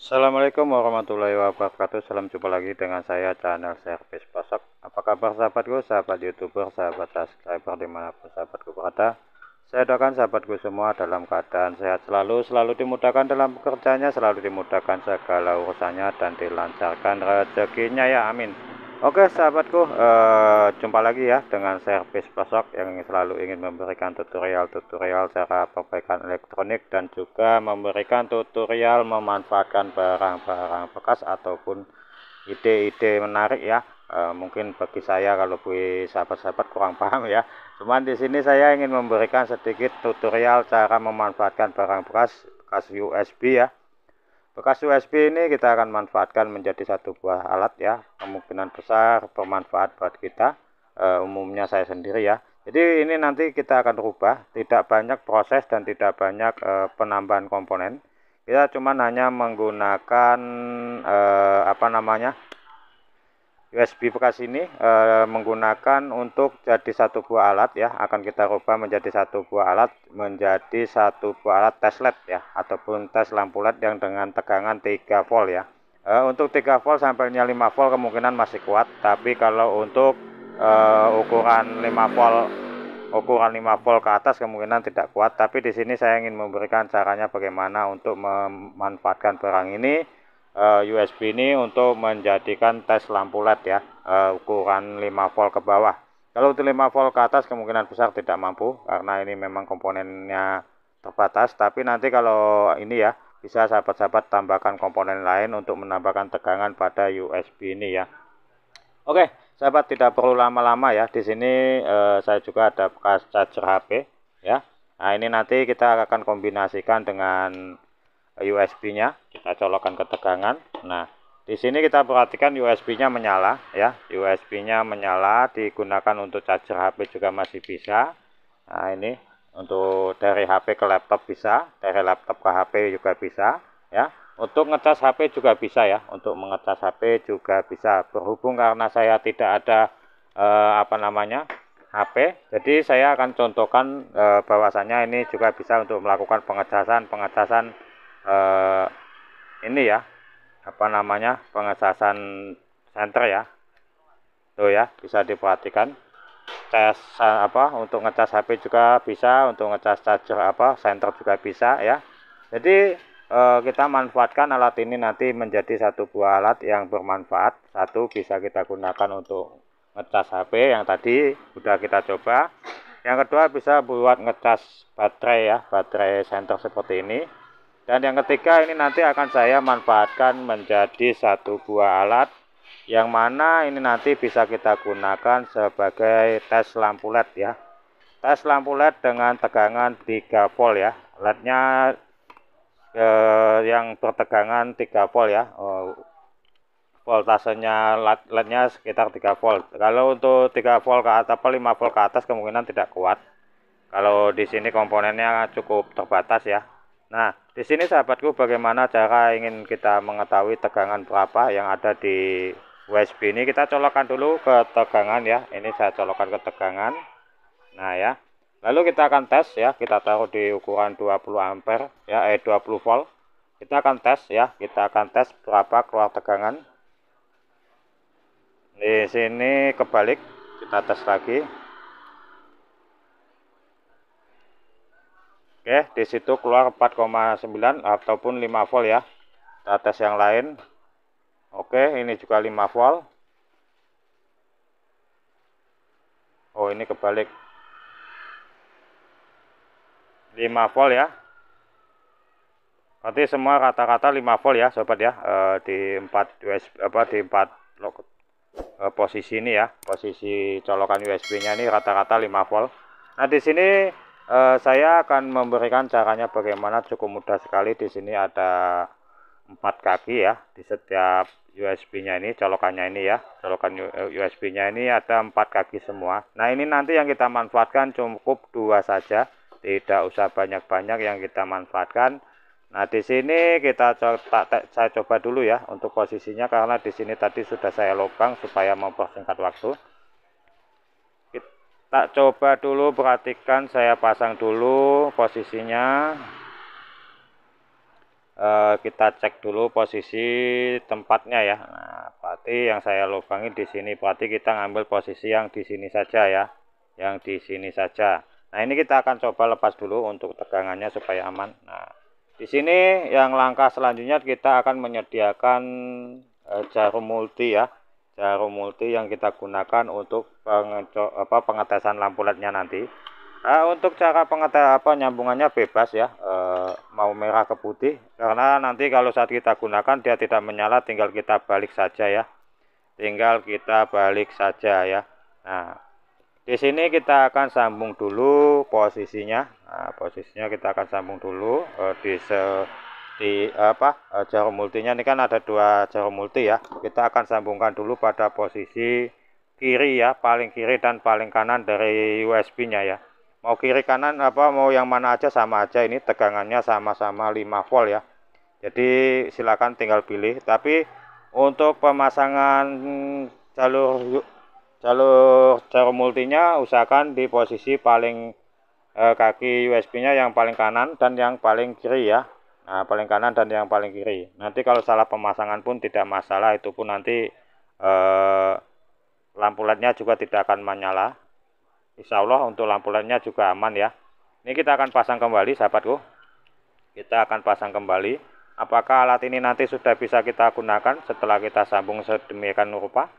Assalamualaikum warahmatullahi wabarakatuh. Salam jumpa lagi dengan saya channel Servis Pasok. Apa kabar sahabatku, sahabat youtuber, sahabat subscriber dimanapun sahabatku berada. Saya doakan sahabatku semua dalam keadaan sehat selalu dimudahkan dalam pekerjaannya, selalu dimudahkan segala urusannya dan dilancarkan rezekinya ya, amin. Oke sahabatku, jumpa lagi ya dengan Servis Pasok yang selalu ingin memberikan tutorial cara perbaikan elektronik dan juga memberikan tutorial memanfaatkan barang-barang bekas ataupun ide-ide menarik ya. Mungkin bagi saya, kalau bagi sahabat-sahabat kurang paham ya. Cuman di sini saya ingin memberikan sedikit tutorial cara memanfaatkan barang bekas USB ya. Bekas USB ini kita akan manfaatkan menjadi satu buah alat ya, kemungkinan besar bermanfaat buat kita, umumnya saya sendiri ya. Jadi ini nanti kita akan rubah, tidak banyak proses dan tidak banyak penambahan komponen. Kita cuma hanya menggunakan USB bekas ini menggunakan untuk jadi satu buah alat ya, akan kita rubah menjadi satu buah alat, menjadi satu buah alat tes LED ya, ataupun tes lampu LED yang dengan tegangan 3 volt ya. Untuk 3 volt sampai 5 volt kemungkinan masih kuat, tapi kalau untuk ukuran 5 volt ke atas kemungkinan tidak kuat. Tapi di sini saya ingin memberikan caranya bagaimana untuk memanfaatkan barang ini, USB ini untuk menjadikan tes lampu LED ya, ukuran 5 volt ke bawah. Kalau untuk 5 volt ke atas kemungkinan besar tidak mampu karena ini memang komponennya terbatas. Tapi nanti kalau ini ya, bisa sahabat-sahabat tambahkan komponen lain untuk menambahkan tegangan pada USB ini ya. Oke, sahabat, tidak perlu lama-lama ya. Di sini saya juga ada bekas charger HP ya. Nah, ini nanti kita akan kombinasikan dengan USB-nya, kita colokkan ke tegangan. Nah, di sini kita perhatikan USB-nya menyala ya. USB-nya menyala, digunakan untuk charger HP juga masih bisa. Nah, ini untuk dari HP ke laptop bisa, dari laptop ke HP juga bisa ya. Untuk ngecas HP juga bisa ya, untuk mengecas HP juga bisa. Berhubung karena saya tidak ada HP, jadi saya akan contohkan bahwasannya ini juga bisa untuk melakukan pengecasan ini ya, pengecasan senter ya. Tuh ya, bisa diperhatikan. Untuk ngecas HP juga bisa, untuk ngecas charger senter juga bisa ya. Jadi kita manfaatkan alat ini nanti menjadi satu buah alat yang bermanfaat. Satu, bisa kita gunakan untuk ngecas HP yang tadi sudah kita coba. Yang kedua, bisa buat ngecas baterai ya, baterai senter seperti ini. Dan yang ketiga, ini nanti akan saya manfaatkan menjadi satu buah alat yang mana ini nanti bisa kita gunakan sebagai tes lampu LED ya. Tes lampu LED dengan tegangan 3 volt ya. LED-nya yang bertegangan 3 volt ya. Voltasenya LED-nya sekitar 3 volt. Kalau untuk 3 volt ke atas atau 5 volt ke atas kemungkinan tidak kuat. Kalau di sini komponennya cukup terbatas ya. Nah, di sini sahabatku, bagaimana cara ingin kita mengetahui tegangan berapa yang ada di USB ini. Kita colokkan dulu ke tegangan ya. Ini saya colokkan ke tegangan. Nah ya. Lalu kita akan tes ya. Kita taruh di ukuran 20 ampere ya, 20 volt. Kita akan tes ya. Kita akan tes berapa keluar tegangan. Di sini kebalik. Kita tes lagi. Oke, di situ keluar 4,9 ataupun 5 volt ya. Kita tes yang lain. Oke, ini juga 5 volt. Oh, ini kebalik. 5 volt ya. Berarti semua rata-rata 5 volt ya, sobat ya. Di 4 USB di 4 posisi ini ya. Posisi colokan USB-nya ini rata-rata 5 volt. Nah, di sini saya akan memberikan caranya bagaimana, cukup mudah sekali. Di sini ada 4 kaki ya di setiap USB-nya ini, colokannya ini ya. Colokan USB-nya ini ada 4 kaki semua. Nah, ini nanti yang kita manfaatkan cukup 2 saja, tidak usah banyak-banyak yang kita manfaatkan. Nah, di sini saya coba dulu ya untuk posisinya, karena di sini tadi sudah saya lubang supaya mempersingkat waktu. Tak coba dulu, perhatikan, saya pasang dulu posisinya. kita cek dulu posisi tempatnya ya. Nah, berarti yang saya lubangi di sini, berarti kita ngambil posisi yang di sini saja ya, yang di sini saja. Nah, ini kita akan coba lepas dulu untuk tegangannya supaya aman. Nah, di sini yang langkah selanjutnya kita akan menyediakan jarum multi ya, jarum multi yang kita gunakan untuk pengetesan lampu LED-nya nanti. Nah, untuk cara nyambungannya bebas ya, mau merah ke putih, karena nanti kalau saat kita gunakan dia tidak menyala, tinggal kita balik saja ya, tinggal kita balik saja ya. Nah, di sini kita akan sambung dulu posisinya. Nah, posisinya kita akan sambung dulu jarum multinya ini kan ada dua jarum multi ya. Kita akan sambungkan dulu pada posisi kiri ya, paling kiri dan paling kanan dari USB-nya ya. Mau kiri kanan mau yang mana aja sama aja, ini tegangannya sama-sama 5 volt ya. Jadi silakan tinggal pilih. Tapi untuk pemasangan jalur jarum multinya usahakan di posisi paling kaki USB-nya yang paling kanan dan yang paling kiri ya. Nah, paling kanan dan yang paling kiri. Nanti kalau salah pemasangan pun tidak masalah, itu pun nanti lampu LED-nya juga tidak akan menyala. Insya Allah untuk lampu LED-nya juga aman ya. Ini kita akan pasang kembali sahabatku. Kita akan pasang kembali. Apakah alat ini nanti sudah bisa kita gunakan setelah kita sambung sedemikian rupa?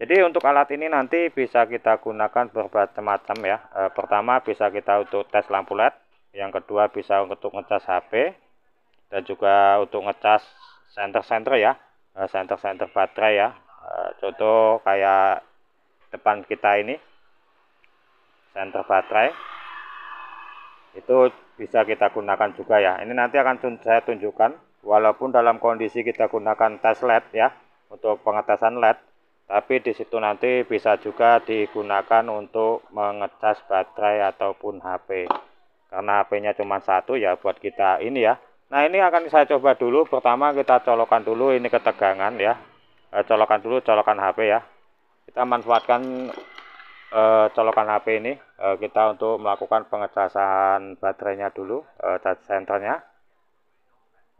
Jadi untuk alat ini nanti bisa kita gunakan bermacam-macam ya. Pertama bisa kita untuk tes lampu LED. Yang kedua bisa untuk ngecas HP. Dan juga untuk ngecas senter-senter ya. Senter-senter baterai ya. Contoh kayak depan kita ini. Senter baterai. Itu bisa kita gunakan juga ya. Ini nanti akan saya tunjukkan. Walaupun dalam kondisi kita gunakan tes LED ya. Untuk pengetesan LED. Tapi di situ nanti bisa juga digunakan untuk mengecas baterai ataupun HP. Karena HP-nya cuma satu ya buat kita ini ya. Nah, ini akan saya coba dulu. Pertama kita colokan dulu ini ketegangan ya. Colokan dulu colokan HP ya. Kita manfaatkan colokan HP ini kita untuk melakukan pengecasan baterainya dulu, charge senternya.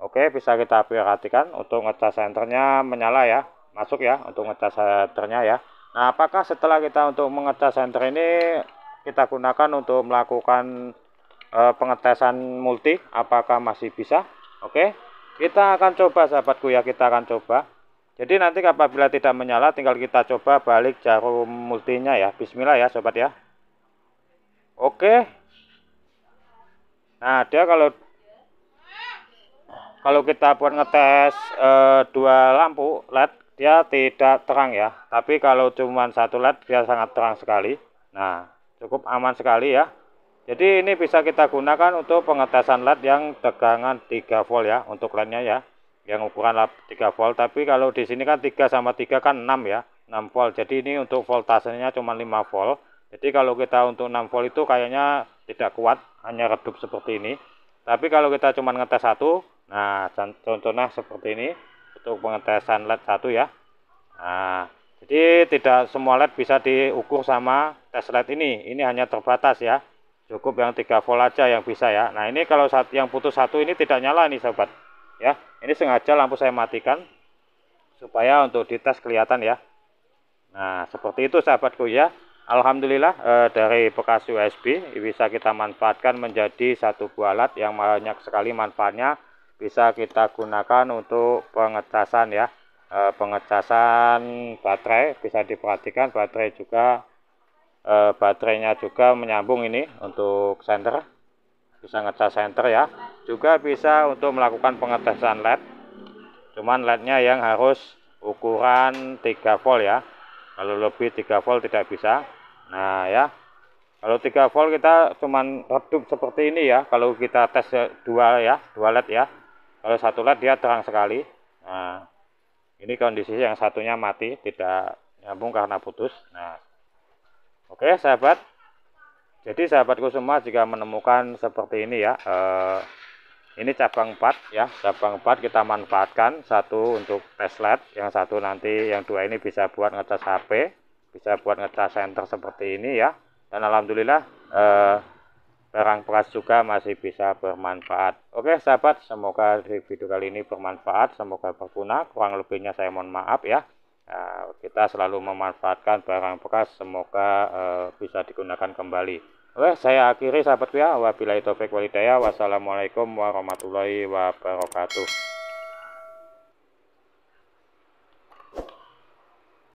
Oke, bisa kita perhatikan untuk ngecas senternya menyala ya. Masuk ya untuk ngecas senternya ya. Nah, apakah setelah kita untuk mengecas senter ini kita gunakan untuk melakukan pengetesan multi, apakah masih bisa? Oke, kita akan coba sahabatku ya, kita akan coba. Jadi nanti apabila tidak menyala tinggal kita coba balik jarum multinya ya. Bismillah ya sobat ya. Oke. Nah, dia kalau kita buat ngetes dua lampu LED dia tidak terang ya, tapi kalau cuma satu LED dia sangat terang sekali. Nah, cukup aman sekali ya. Jadi ini bisa kita gunakan untuk pengetesan LED yang tegangan 3 volt ya, untuk LED-nya ya, yang ukuran 3 volt. Tapi kalau di sini kan 3 sama 3 kan 6 ya, 6 volt. Jadi ini untuk voltasenya cuma 5 volt. Jadi kalau kita untuk 6 volt itu kayaknya tidak kuat, hanya redup seperti ini. Tapi kalau kita cuma ngetes satu, nah contohnya seperti ini untuk pengetesan LED satu ya. Nah, jadi tidak semua LED bisa diukur sama tes LED ini. Ini hanya terbatas ya. Cukup yang 3 volt aja yang bisa ya. Nah, ini kalau yang putus satu ini tidak nyala nih sobat. Ya, ini sengaja lampu saya matikan supaya untuk dites kelihatan ya. Nah, seperti itu sahabatku ya. Alhamdulillah dari bekas USB bisa kita manfaatkan menjadi satu buah alat yang banyak sekali manfaatnya. Bisa kita gunakan untuk pengecasan ya. Pengecasan baterai bisa diperhatikan, baterai juga baterainya juga menyambung ini untuk senter, bisa ngecas senter ya. Juga bisa untuk melakukan pengetesan LED, cuman LED-nya yang harus ukuran 3 volt ya. Kalau lebih 3 volt tidak bisa. Nah ya, kalau 3 volt kita cuman redup seperti ini ya. Kalau kita tes dua ya, dua LED ya. Kalau satu LED dia terang sekali. Nah, ini kondisi yang satunya mati, tidak nyambung karena putus. Nah, oke sahabat, jadi sahabatku semua jika menemukan seperti ini ya, ini cabang 4 ya, cabang 4 kita manfaatkan, satu untuk tes LED, yang satu nanti yang dua ini bisa buat ngecas HP, bisa buat ngecas senter seperti ini ya. Dan alhamdulillah barang bekas juga masih bisa bermanfaat. Oke sahabat, semoga di video kali ini bermanfaat, semoga berguna. Kurang lebihnya saya mohon maaf ya. Kita selalu memanfaatkan barang bekas, semoga bisa digunakan kembali. Oke, saya akhiri sahabatku ya. Wabillahi taufik walhidayah. Wassalamualaikum warahmatullahi wabarakatuh.